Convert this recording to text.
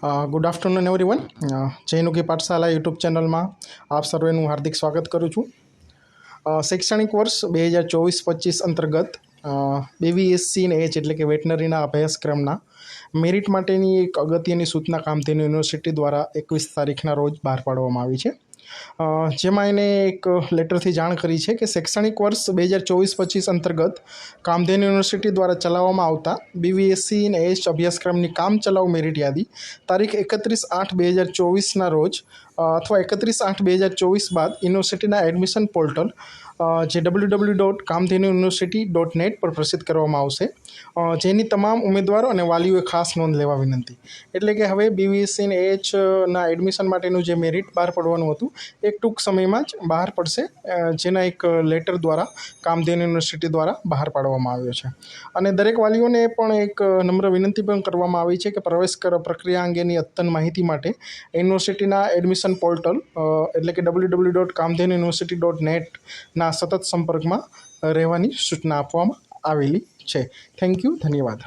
Good afternoon everyone. જયનુકી Pathshala YouTube ચેનલમાં આપ સર્વેનું હાર્દિક સ્વાગત કરું છું. શૈક્ષણિક વર્ષ 2024-25 અંતર્ગત BVSC ને એચ એટલે કે વેટનરીના અભ્યાસક્રમના મેરિટ માટેની એક અગત્યની સૂચના કામધેનુ યુનિવર્સિટી દ્વારા 21 તારીખના રોજ બહાર પાડવામાં આવી છે. જેમાં એને એક લેટરથી જાણ કરી છે કે શૈક્ષણિક વર્ષ 2024-25 અંતર્ગત કામધેનુ યુનિવર્સિટી દ્વારા ચલાવવામાં આવતા BVSC અને એચ અભ્યાસક્રમની કામચલાઉ મેરિટ યાદી તારીખ 31/8/2024ના રોજ અથવા 31/8/2024 બાદ યુનિવર્સિટીના એડમિશન પોર્ટલ જે www.kamdhenuuniversity.net પર પ્રસિદ્ધ કરવામાં આવશે, જેની તમામ ઉમેદવારો અને વાલીઓએ ખાસ નોંધ લેવા વિનંતી. એટલે કે હવે BVSC અને એચના એડમિશન માટેનું જે મેરિટ બહાર પડવાનું હતું એક ટૂંક સમયમાં જ બહાર પડશે, જેના એક લેટર દ્વારા કામધેનુ યુનિવર્સિટી દ્વારા બહાર પાડવામાં આવ્યો છે. અને દરેક વાલીઓને પણ એક નમ્ર વિનંતી પણ કરવામાં આવી છે કે પ્રવેશ પ્રક્રિયા અંગેની અદ્યતન માહિતી માટે યુનિવર્સિટીના એડમિશન પોર્ટલ એટલે કે www.kamdhenuuniversity.net ના સતત સંપર્કમાં રહેવાની સૂચના આપવામાં આવેલી છે. થેન્ક યુ, ધન્યવાદ.